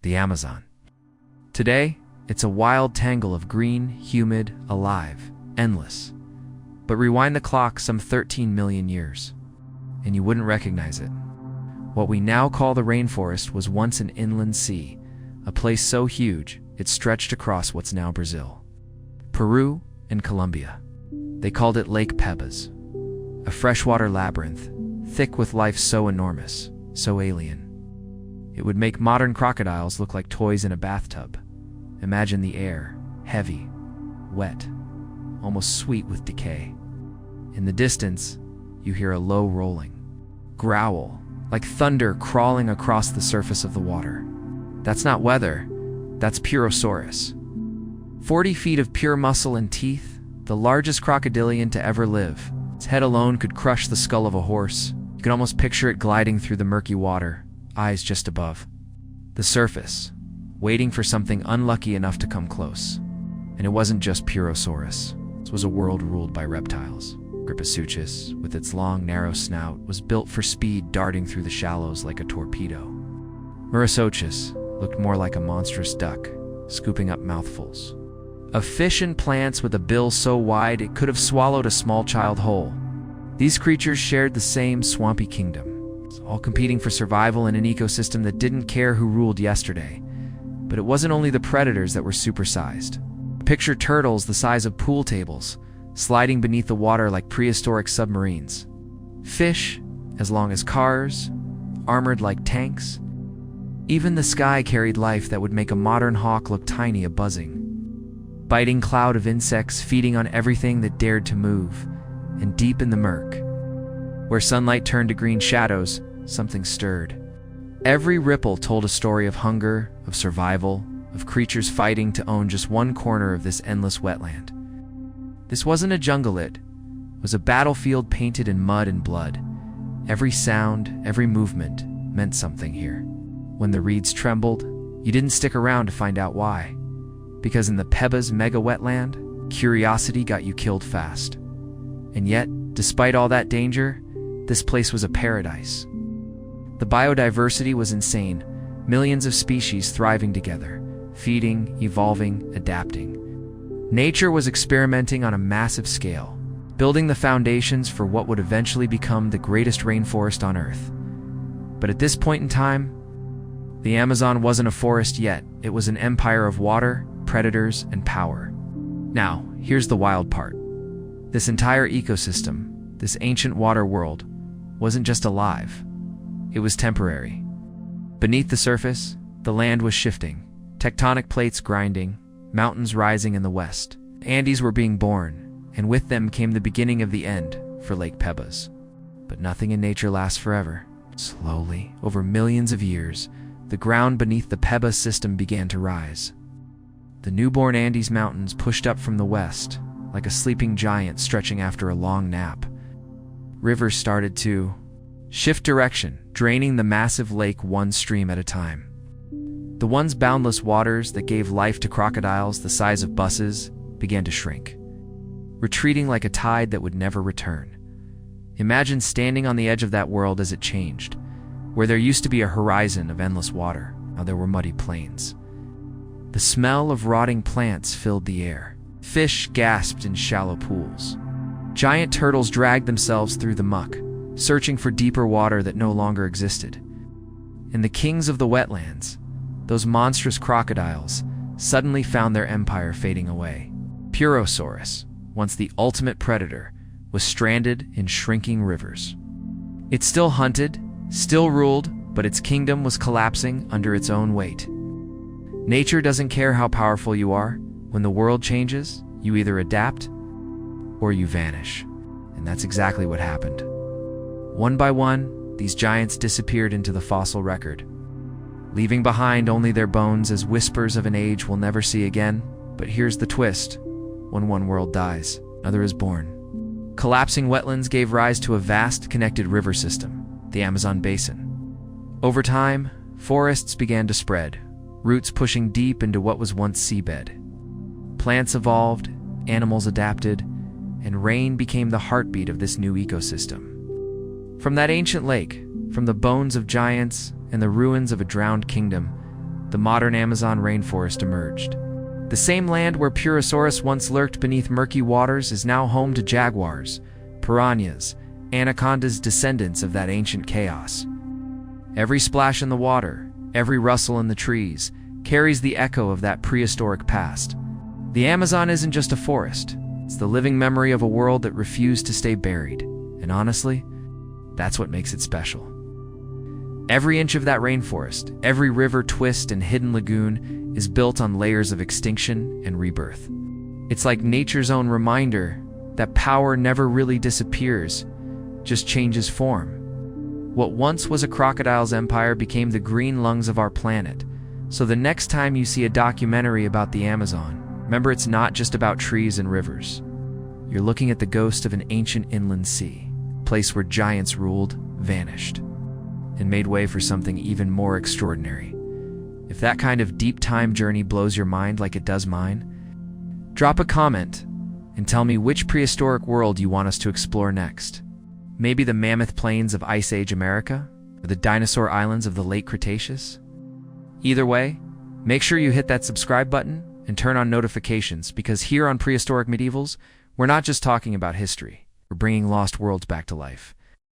the Amazon. Today, it's a wild tangle of green, humid, alive, endless. But rewind the clock some 13 million years, and you wouldn't recognize it. What we now call the rainforest was once an inland sea, a place so huge it stretched across what's now Brazil, Peru, and Colombia. They called it Lake Pebas, a freshwater labyrinth, thick with life so enormous, so alien. It would make modern crocodiles look like toys in a bathtub. Imagine the air, heavy, wet, almost sweet with decay. In the distance, you hear a low rolling growl, like thunder crawling across the surface of the water. That's not weather, that's Purosaurus. 40 feet of pure muscle and teeth, the largest crocodilian to ever live. Its head alone could crush the skull of a horse. You could almost picture it gliding through the murky water, eyes just above the surface, waiting for something unlucky enough to come close. And it wasn't just Purosaurus. This was a world ruled by reptiles. Gripacuchus, with its long, narrow snout, was built for speed, darting through the shallows like a torpedo. Muricochus looked more like a monstrous duck, scooping up mouthfuls of fish and plants with a bill so wide it could have swallowed a small child whole. These creatures shared the same swampy kingdom, all competing for survival in an ecosystem that didn't care who ruled yesterday. But it wasn't only the predators that were supersized. Picture turtles the size of pool tables, sliding beneath the water like prehistoric submarines. Fish as long as cars, armored like tanks. Even the sky carried life that would make a modern hawk look tiny, a buzzing, biting cloud of insects feeding on everything that dared to move. And deep in the murk, where sunlight turned to green shadows, something stirred. Every ripple told a story of hunger, of survival, of creatures fighting to own just one corner of this endless wetland. This wasn't a jungle, it was a battlefield painted in mud and blood. Every sound, every movement meant something here. When the reeds trembled, you didn't stick around to find out why. Because in the Pebas mega wetland, curiosity got you killed fast. And yet, despite all that danger, this place was a paradise. The biodiversity was insane, millions of species thriving together, feeding, evolving, adapting. Nature was experimenting on a massive scale, building the foundations for what would eventually become the greatest rainforest on Earth. But at this point in time, the Amazon wasn't a forest yet. It was an empire of water, predators, and power. Now, here's the wild part. This entire ecosystem, this ancient water world, wasn't just alive. It was temporary. Beneath the surface, the land was shifting, tectonic plates grinding, mountains rising in the west. Andes were being born, and with them came the beginning of the end for Lake Pebas. But nothing in nature lasts forever. Slowly, over millions of years, the ground beneath the Pebas system began to rise. The newborn Andes Mountains pushed up from the west, like a sleeping giant stretching after a long nap. Rivers started to shift direction, draining the massive lake one stream at a time. The once boundless waters that gave life to crocodiles the size of buses began to shrink, retreating like a tide that would never return. Imagine standing on the edge of that world as it changed. Where there used to be a horizon of endless water, now there were muddy plains. The smell of rotting plants filled the air. Fish gasped in shallow pools. Giant turtles dragged themselves through the muck, searching for deeper water that no longer existed. And the kings of the wetlands, those monstrous crocodiles, suddenly found their empire fading away. Purosaurus, once the ultimate predator, was stranded in shrinking rivers. It still hunted, still ruled, but its kingdom was collapsing under its own weight. Nature doesn't care how powerful you are. When the world changes, you either adapt or you vanish. And that's exactly what happened. One by one, these giants disappeared into the fossil record, leaving behind only their bones as whispers of an age we'll never see again. But here's the twist. When one world dies, another is born. Collapsing wetlands gave rise to a vast connected river system, the Amazon basin. Over time, forests began to spread, roots pushing deep into what was once seabed. Plants evolved, animals adapted, and rain became the heartbeat of this new ecosystem. From that ancient lake, from the bones of giants and the ruins of a drowned kingdom, the modern Amazon rainforest emerged. The same land where Purosaurus once lurked beneath murky waters is now home to jaguars, piranhas, anacondas, descendants of that ancient chaos. Every splash in the water, every rustle in the trees, carries the echo of that prehistoric past. The Amazon isn't just a forest, it's the living memory of a world that refused to stay buried. And honestly, that's what makes it special. Every inch of that rainforest, every river, twist, and hidden lagoon is built on layers of extinction and rebirth. It's like nature's own reminder that power never really disappears, just changes form. What once was a crocodile's empire became the green lungs of our planet. So the next time you see a documentary about the Amazon, remember it's not just about trees and rivers. You're looking at the ghost of an ancient inland sea, a place where giants ruled, vanished, and made way for something even more extraordinary. If that kind of deep time journey blows your mind like it does mine, drop a comment and tell me which prehistoric world you want us to explore next. Maybe the mammoth plains of Ice Age America, or the dinosaur islands of the late Cretaceous? Either way, make sure you hit that subscribe button and turn on notifications, because here on Prehistoric Medievals, we're not just talking about history, we're bringing lost worlds back to life.